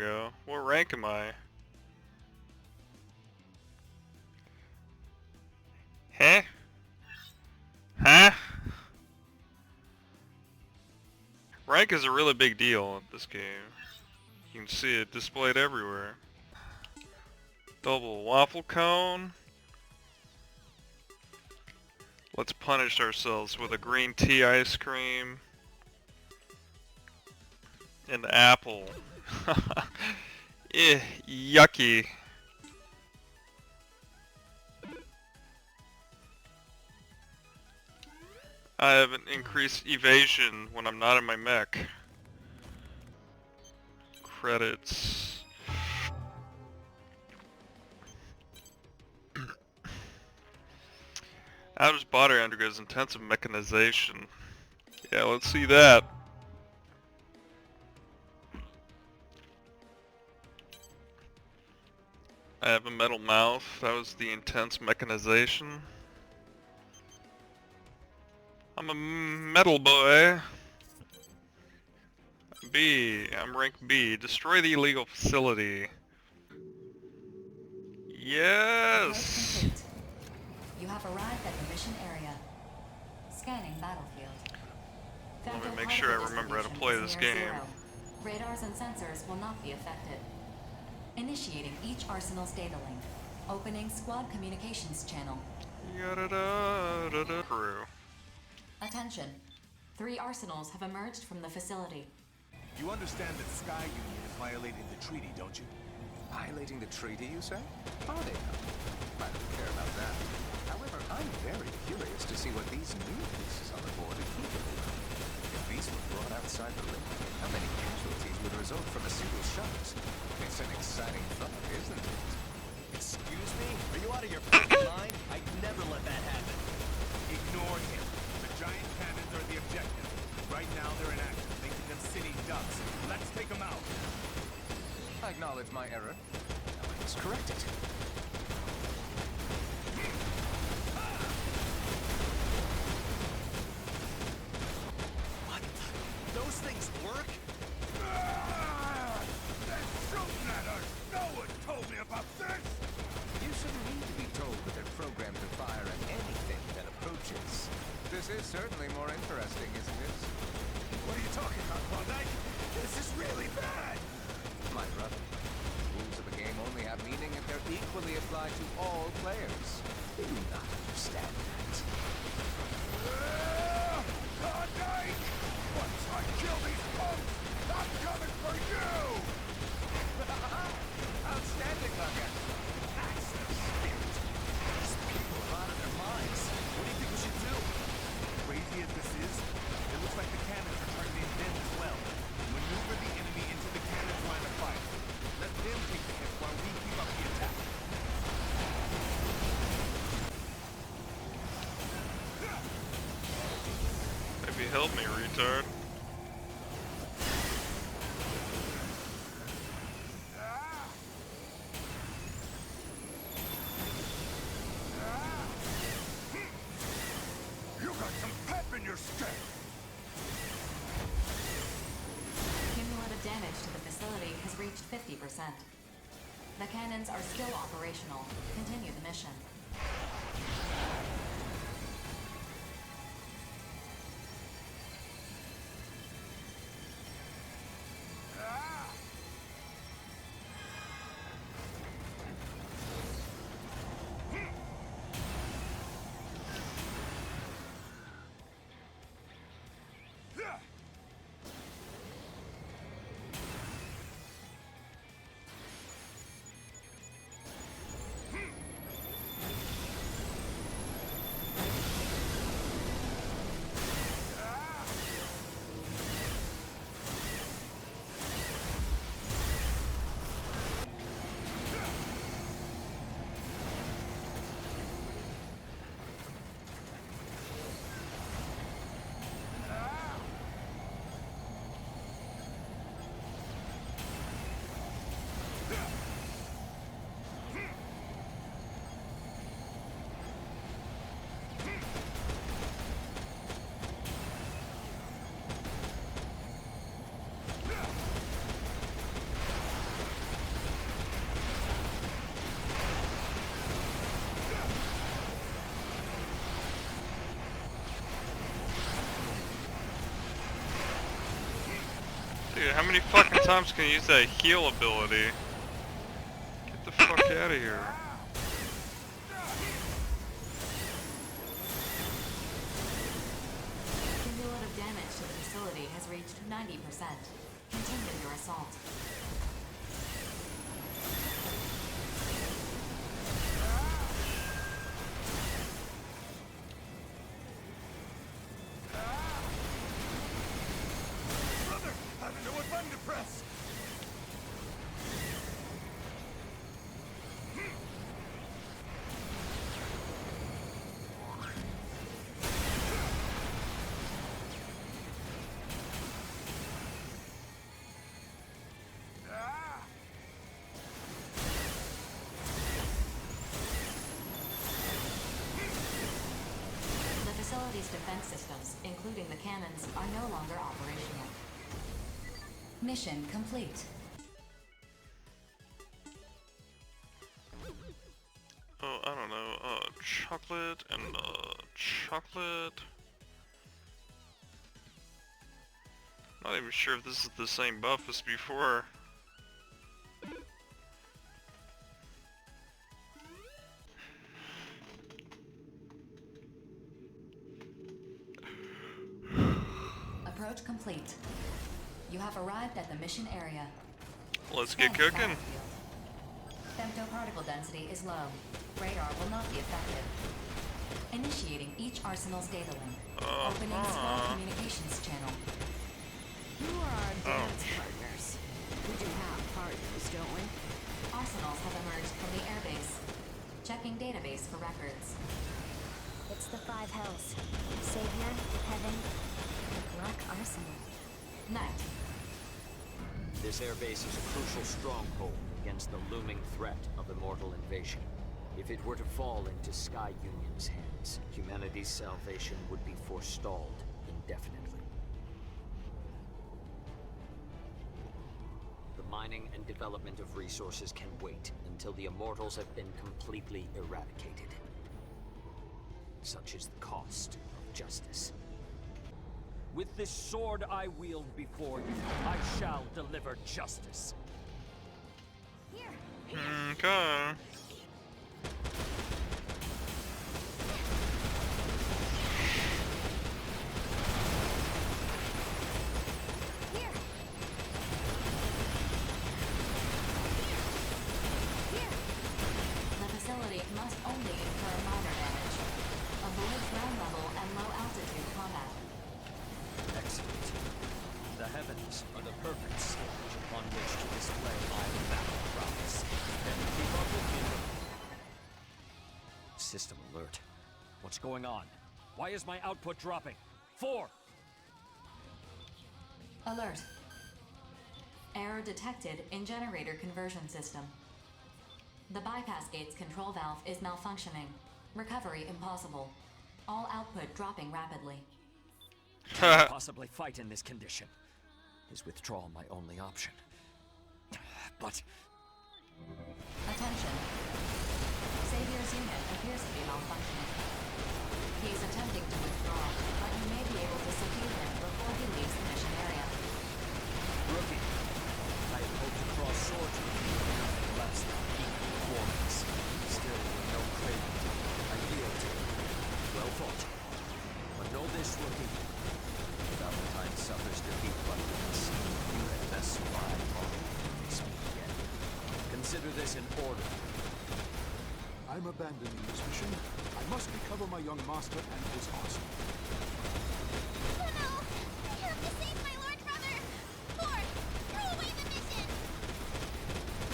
go. What rank am I? Huh? Huh? Rank is a really big deal in this game. You can see it displayed everywhere. Double waffle cone. Let's punish ourselves with a green tea ice cream. And apple. Yucky. I have an increased evasion when I'm not in my mech. Credits. Outer's body undergoes intensive mechanization. Yeah, let's see that. I have a metal mouth. That was the intense mechanization. I'm a metal boy. B. I'm rank B. Destroy the illegal facility. Yes! You have arrived at the mission area. Scanning battlefield. Let me make sure I remember how to play this game. Radars and sensors will not be affected. Initiating each arsenal's data link. Opening squad communications channel. Crew. Attention. 3 arsenals have emerged from the facility. You understand that Sky Union is violating the treaty, don't you? Violating the treaty, you say? Are they now? I don't care about that. However, I'm very curious to see what these new pieces on the board are capable of. If these were brought outside the ring, how many casualties would result from a single shot? It's an exciting thought, isn't it? Excuse me? Are you out of your fucking mind? I'd never let that happen. Ignore him. The giant cannons are the objective. Right now they're in action, making them sitting ducks. Let's take them out. I acknowledge my error. Now I must correct it. What? Those things work? They're shooting at us! No one told me about this! You shouldn't need to be told that they're programmed to fire at anything that approaches. This is certainly more interesting, isn't it? What are you talking about, Klondike? This is really bad! My brother, the rules of the game only have meaning if they're equally applied to all players. Do you not understand that? Klondike! Once I kill these punks, I'm coming for you! Outstanding, Hunter. That's the spirit. These people are out of their minds. What do you think we should do? Crazy as this is, it looks like the cannons are targeting them as well. Maneuver the enemy into the cannon's line of fire. Let them take the hit while we keep up the attack. Maybe help me, retard. You got some pep in your step! Cumulative damage to the facility has reached 50%. The cannons are still operational. Continue the mission. how many fucking times can you use that heal ability? Get the fuck out of here. Cumulative damage to the facility has reached 90%. Continue your assault. Brother, I don't know what button to press. The facility's defense systems, including the cannons, are no longer operational. Mission complete. Oh, I don't know, chocolate and, chocolate. Not even sure if this is the same buff as before. Approach complete. You have arrived at the mission area. Let's get Scan the cooking. battlefield. Femtoparticle density is low. Radar will not be effective. Initiating each arsenal's data link. Opening small communications channel. Who are our dance partners? We do have partners, don't we? Arsenals have emerged from the airbase. Checking database for records. It's the five hells. Savior, Heaven, the Black Arsenal. Night. This airbase is a crucial stronghold against the looming threat of Immortal invasion. If it were to fall into Sky Union's hands, humanity's salvation would be forestalled indefinitely. The mining and development of resources can wait until the Immortals have been completely eradicated. Such is the cost of justice. With this sword I wield before you, I shall deliver justice. Okay. The facility must only incur minor damage. Avoid ground level and low altitude combat. Excellent. The heavens are the perfect stage upon which to display my battle prowess. And keep up with me. System alert. What's going on? Why is my output dropping? 4! Alert. Error detected in generator conversion system. The bypass gate's control valve is malfunctioning. Recovery impossible. All output dropping rapidly. Can't possibly fight in this condition. Is withdrawal my only option? But Attention. Savior's unit appears to be malfunctioning. He is attempting to withdraw, but you may be able to subdue him before he leaves the mission area. Rookie, I had hoped to cross swords with you at last peak performance. Still, with no craving, I yield. Well fought. But know this, rookie. Valentine suffers defeat but wins. You had best survive long enough to face me again. Consider this in order. I'm abandoning this mission. I must recover my young master and his arsenal. Oh no! I have to save my lord brother! Lord, throw away the mission!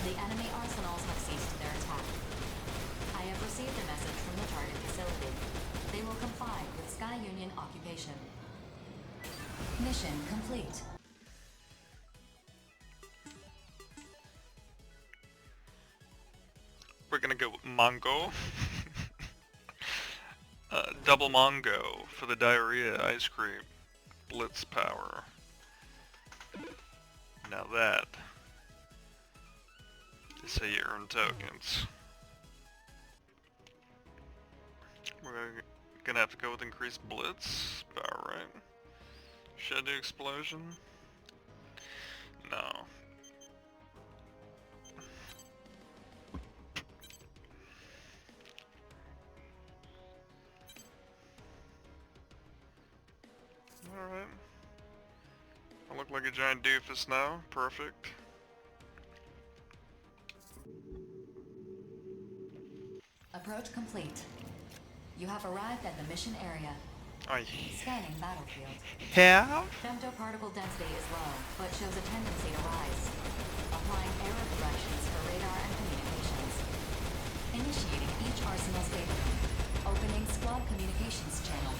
The enemy arsenals have ceased their attack. I have received a message from the target facility. They will comply with Sky Union occupation. Mission complete. We're gonna go Mongo. Double Mongo for the diarrhea ice cream. Blitz power. Now that is how you earn tokens. We're gonna have to go with increased blitz power, right? Shadow explosion. No. Alright. I look like a giant doofus now. Perfect. Approach complete. You have arrived at the mission area. I Scanning battlefield. have. Femtoparticle density is low, but shows a tendency to rise. Applying error corrections for radar and communications. Initiating each arsenal statement. Opening squad communications channel.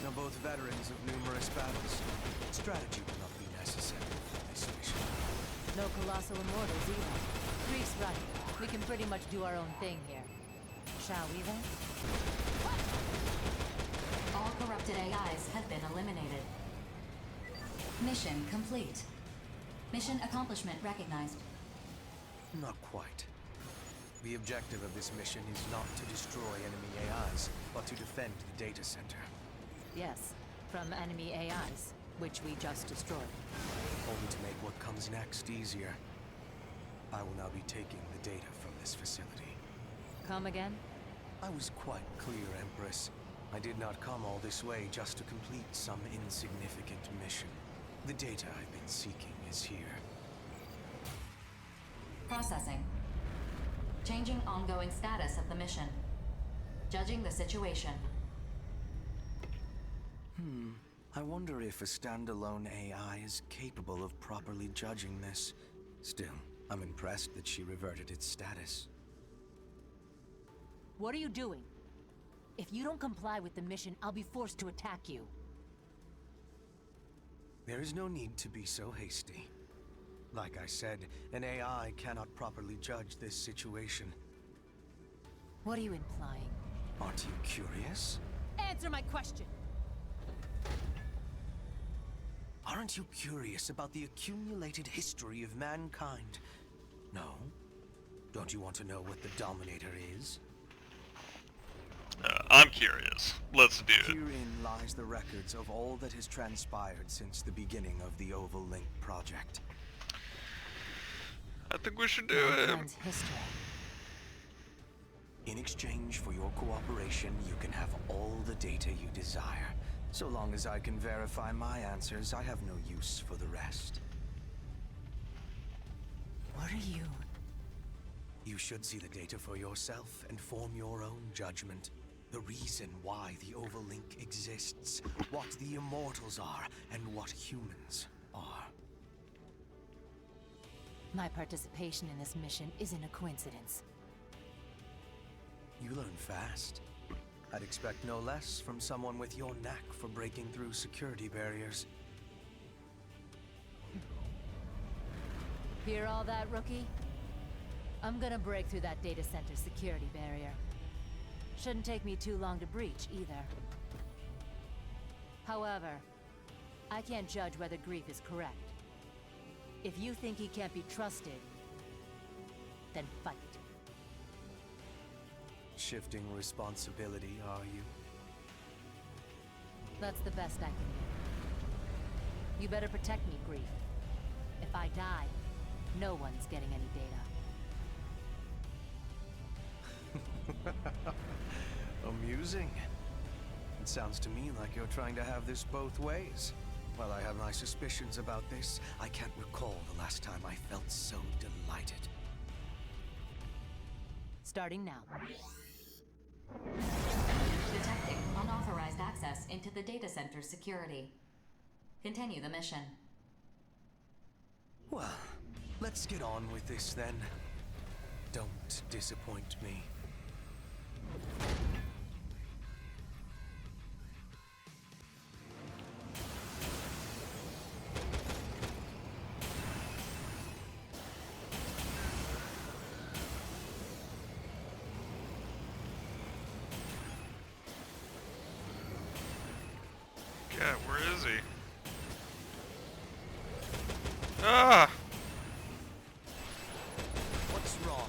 Now both veterans of numerous battles. Strategy will not be necessary for this mission. No Colossal Immortals either. Greef's right. We can pretty much do our own thing here. Shall we then? All corrupted AIs have been eliminated. Mission complete. Mission accomplishment recognized. Not quite. The objective of this mission is not to destroy enemy AIs, but to defend the data center. Yes, from enemy AIs, which we just destroyed. Only to make what comes next easier. I will now be taking the data from this facility. Come again? I was quite clear, Empress. I did not come all this way just to complete some insignificant mission. The data I've been seeking is here. Processing. Changing ongoing status of the mission. Judging the situation. I wonder if a standalone AI is capable of properly judging this. Still, I'm impressed that she reverted its status. What are you doing? If you don't comply with the mission, I'll be forced to attack you. There is no need to be so hasty. Like I said, an AI cannot properly judge this situation. What are you implying? Aren't you curious? Answer my question! Aren't you curious about the accumulated history of mankind? No? Don't you want to know what the Dominator is? I'm curious. Let's do it. Herein lies the records of all that has transpired since the beginning of the Oval Link project. I think we should do it. Mankind's history. In exchange for your cooperation, you can have all the data you desire. So long as I can verify my answers, I have no use for the rest. What are you? You should see the data for yourself and form your own judgment. The reason why the Oval Link exists, what the Immortals are, and what humans are. My participation in this mission isn't a coincidence. You learn fast. I'd expect no less from someone with your knack for breaking through security barriers. Hear all that, rookie? I'm gonna break through that data center security barrier. Shouldn't take me too long to breach, either. However, I can't judge whether Greef is correct. If you think he can't be trusted, then fight. Shifting responsibility, are you? That's the best I can do. You better protect me, Greef. If I die, no one's getting any data. Amusing. It sounds to me like you're trying to have this both ways. While I have my suspicions about this, I can't recall the last time I felt so delighted. Starting now. Detecting unauthorized access into the data center security. Continue the mission. Well, let's get on with this then. Don't disappoint me. God, where is he? Ah! What's wrong?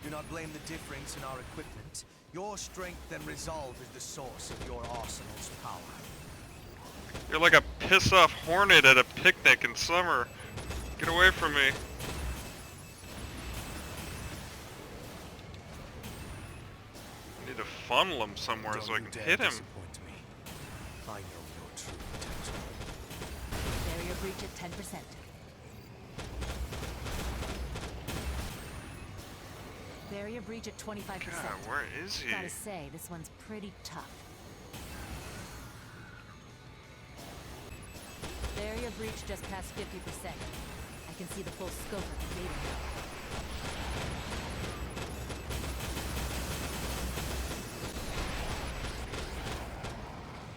Do not blame the difference in our equipment. Your strength and resolve is the source of your arsenal's power. You're like a piss-off hornet at a picnic in summer. Get away from me. I need to funnel him somewhere Don't so I you can dare hit him. disappoint me. I know your true potential. Barrier breach at 10%. Barrier breach at 25%. God, where is he? Gotta say, this one's pretty tough. Barrier breach just past 50%. I can see the full scope of the data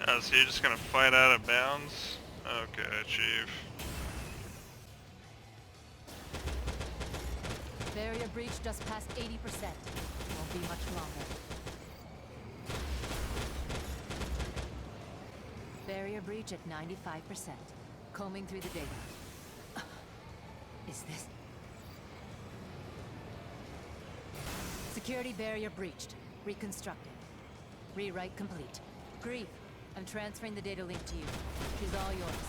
now. So you're just gonna fight out of bounds? Okay, Chief. Barrier breach just past 80%. Won't be much longer. Barrier breach at 95%. Combing through the data. Is this... Security barrier breached. Reconstructed. Rewrite complete. Grief, I'm transferring the data link to you. She's all yours.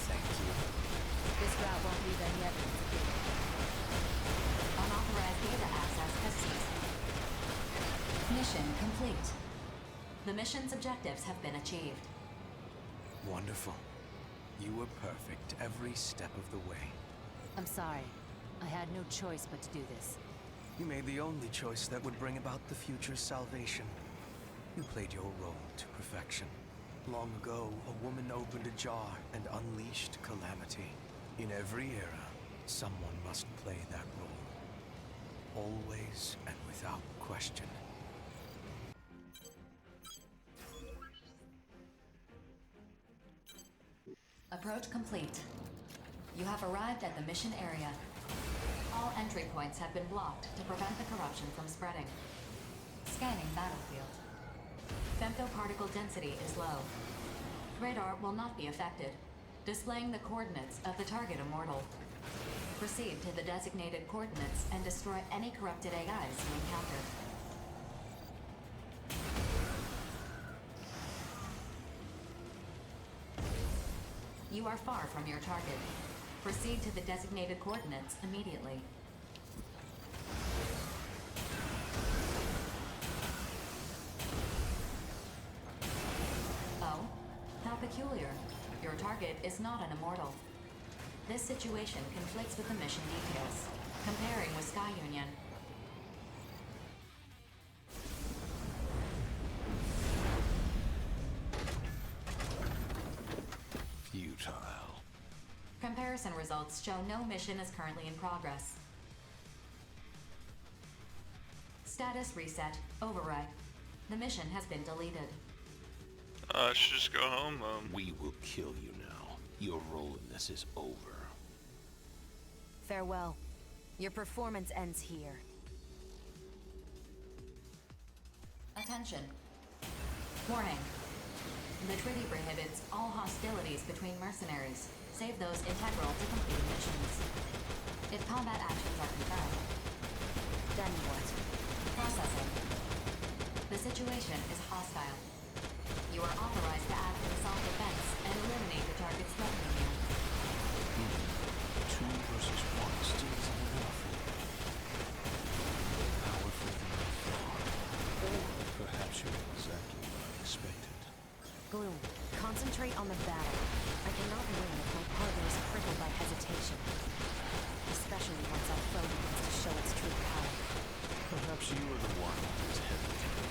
Thank you. This route won't leave any evidence of data. Unauthorized data access has ceased. Mission complete. The mission's objectives have been achieved. Wonderful. You were perfect every step of the way. I'm sorry. I had no choice but to do this. You made the only choice that would bring about the future's salvation. You played your role to perfection. Long ago, a woman opened a jar and unleashed calamity. In every era, someone must play that role. Always and without question. Approach complete. You have arrived at the mission area. All entry points have been blocked to prevent the corruption from spreading. Scanning battlefield. Femtoparticle density is low. Radar will not be affected, displaying the coordinates of the target Immortal. Proceed to the designated coordinates and destroy any corrupted AIs you encounter. You are far from your target. Proceed to the designated coordinates immediately. Oh? How peculiar. Your target is not an Immortal. This situation conflicts with the mission details. Comparing with Sky Union. Futile. Comparison results show no mission is currently in progress. Status reset. Override. The mission has been deleted. I should just go home. We will kill you now. Your role in this is over. Farewell. Your performance ends here. Attention. Warning. The treaty prohibits all hostilities between mercenaries, save those integral to completing missions. If combat actions are confirmed. Then what? Processing. The situation is hostile. You are authorized to act in self-defense and eliminate the targets threatening you. 2 versus 1 still isn't enough. Powerful than I thought. Or perhaps you're exactly what I expected. Gloom, concentrate on the battle. I cannot win if my partner is crippled by hesitation. Especially once our foe begins to show its true power. Perhaps you are the one who is hesitating.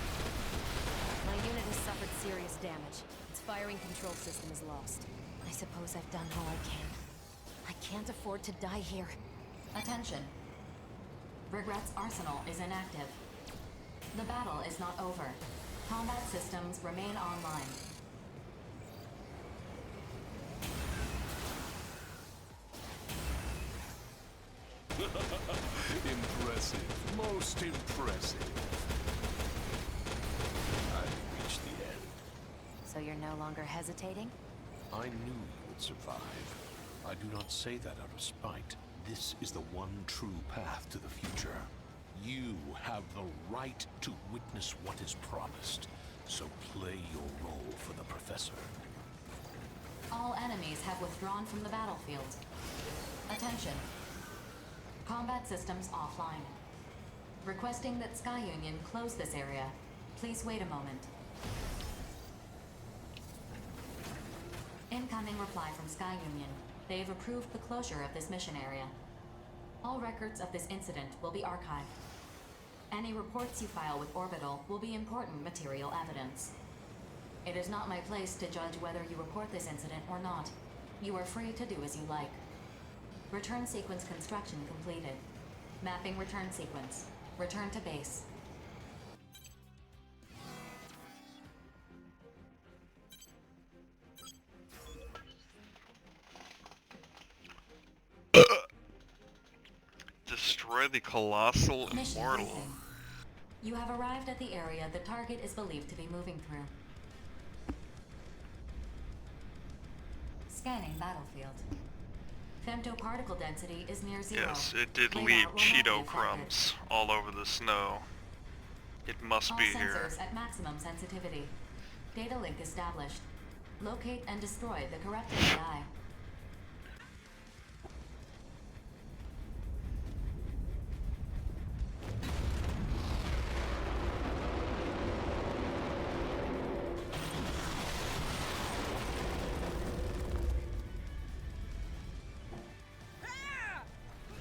My unit has suffered serious damage. Its firing control system is lost. I suppose I've done all I can. I can't afford to die here. Attention. Regret's arsenal is inactive. The battle is not over. Combat systems remain online. Impressive. Most impressive. I've reached the end. So you're no longer hesitating? I knew you would survive. I do not say that out of spite. This is the one true path to the future. You have the right to witness what is promised. So play your role for the Professor. All enemies have withdrawn from the battlefield. Attention. Combat systems offline. Requesting that Sky Union close this area. Please wait a moment. Incoming reply from Sky Union. They have approved the closure of this mission area. All records of this incident will be archived. Any reports you file with Orbital will be important material evidence. It is not my place to judge whether you report this incident or not. You are free to do as you like. Return sequence construction completed. Mapping return sequence. Return to base. Destroy the Colossal Mission Immortal. briefing. You have arrived at the area the target is believed to be moving through. Scanning battlefield. Femtoparticle density is near zero. Yes, it did Radar leave will not be Cheeto affected. crumbs all over the snow. It must All be sensors here. at maximum sensitivity. Data link established. Locate and destroy the corrupted AI.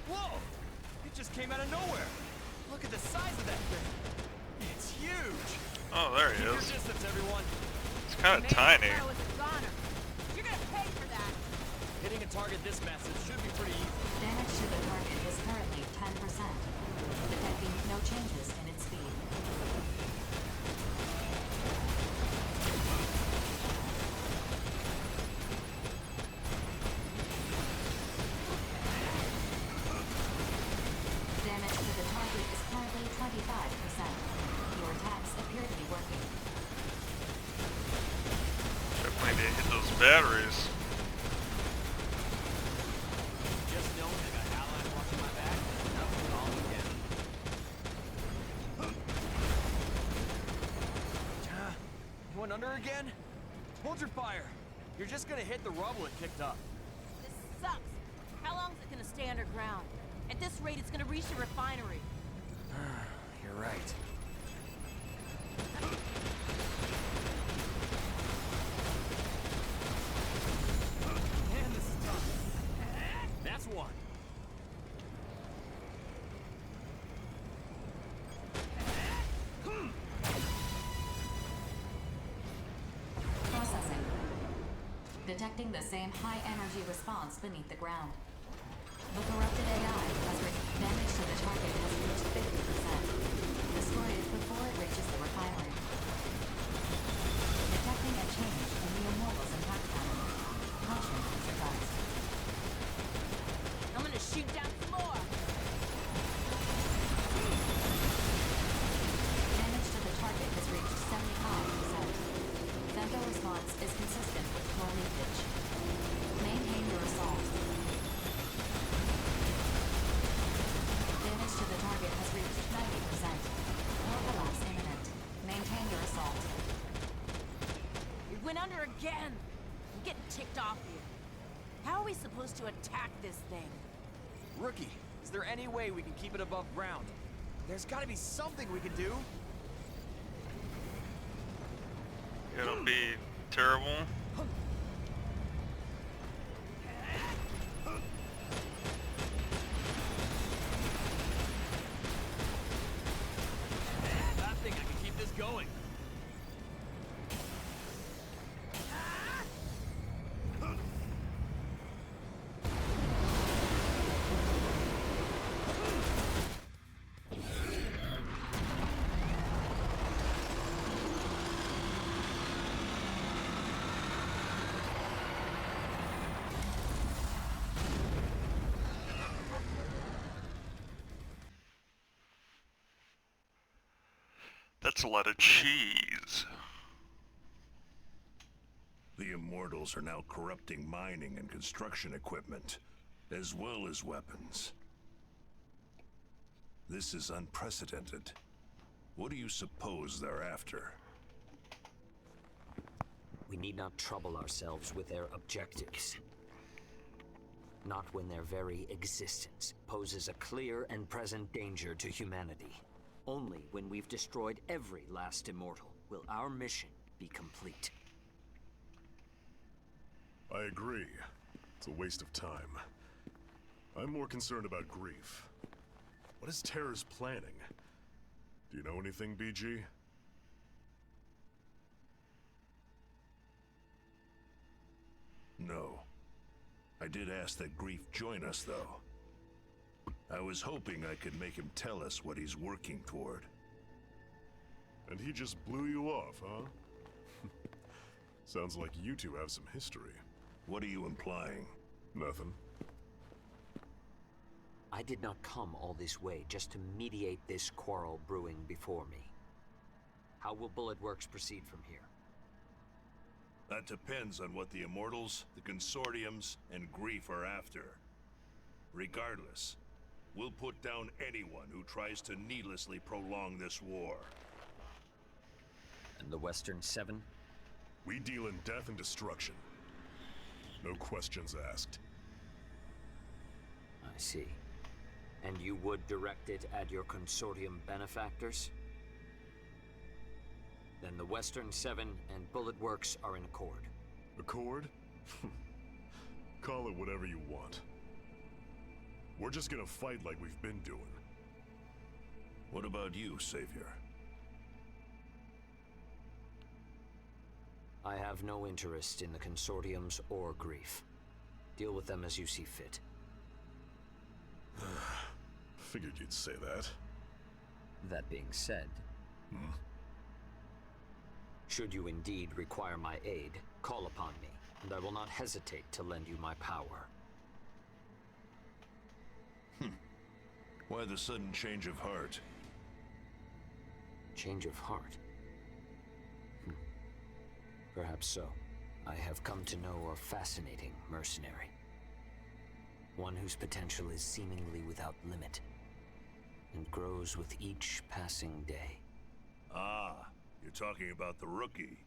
Whoa! It just came out of nowhere. Look at the size of that thing. It's huge. Oh, there he Keep your is. distance, everyone. It's kind of tiny. You're gonna pay for that. Hitting a target this massive should be pretty easy. Damage to the target is currently 10%. Detecting no changes in its speed. Damage to the target is currently 25%. Your attacks appear to be working. Definitely need to hit those batteries. Just knowing I got allies watching my back, nothing all again. You went under again? Hold your fire. You're just gonna hit the rubble it kicked up. This sucks. How long is it gonna stay underground? At this rate, it's gonna reach the refinery. You're right. Man, this is tough. That's one. Processing. Detecting the same high-energy response beneath the ground. The corrupted AI has damage to the target has reached 50%. Destroy it before it reaches the refinery. Detecting a change in the Immortal's impact pattern. Caution is advised. I'm gonna shoot down some more. Damage to the target has reached 75%. Femto response is consistent with core leakage. Maintain your assault. Damage to the target has reached 90%. Core collapse imminent. Maintain your assault. We went under again. I'm getting ticked off here. How are we supposed to attack this thing? Rookie, is there any way we can keep it above ground? There's gotta be something we can do. It'll be terrible. I think I can keep this going. That's a lot of cheese. The Immortals are now corrupting mining and construction equipment, as well as weapons. This is unprecedented. What do you suppose they're after? We need not trouble ourselves with their objectives. Not when their very existence poses a clear and present danger to humanity. Only when we've destroyed every last Immortal will our mission be complete. I agree. It's a waste of time. I'm more concerned about grief. What is Terra's planning? Do you know anything, BG? No. I did ask that Grief join us, though. I was hoping I could make him tell us what he's working toward. And he just blew you off, huh? Sounds like you two have some history. What are you implying? Nothing. I did not come all this way just to mediate this quarrel brewing before me. How will Bullet Works proceed from here? That depends on what the Immortals, the Consortiums, and Grief are after. Regardless, we'll put down anyone who tries to needlessly prolong this war. And the Western Seven? We deal in death and destruction. No questions asked. I see. And you would direct it at your Consortium benefactors? Then the Western Seven and Bullet Works are in accord. Accord? Call it whatever you want. We're just gonna fight like we've been doing. What about you, Savior? I have no interest in the Consortiums or Grief. Deal with them as you see fit. Figured you'd say that. That being said, should you indeed require my aid, call upon me, and I will not hesitate to lend you my power. Why the sudden change of heart? Change of heart? Perhaps so. I have come to know a fascinating mercenary. One whose potential is seemingly without limit, and grows with each passing day. Ah, you're talking about the rookie.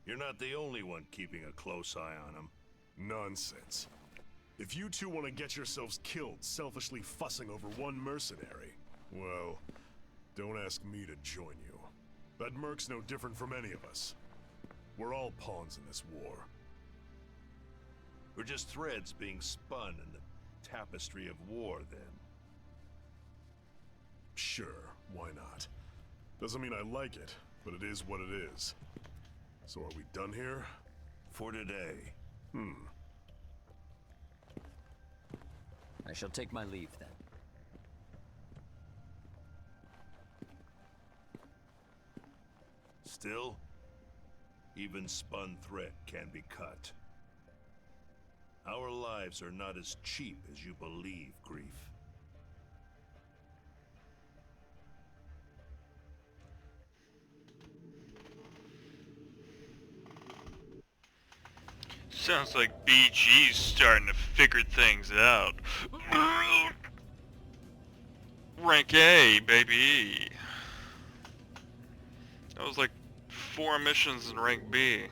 You're not the only one keeping a close eye on him. Nonsense. If you two want to get yourselves killed selfishly fussing over one mercenary, well, don't ask me to join you. That merc's no different from any of us. We're all pawns in this war. We're just threads being spun in the tapestry of war, then. Sure, why not? Doesn't mean I like it, but it is what it is. So are we done here? For today. I shall take my leave then. Still, even spun thread can be cut. Our lives are not as cheap as you believe, Grief. Sounds like BG's starting to figure things out. Rank A, baby. That was like 4 missions in rank B.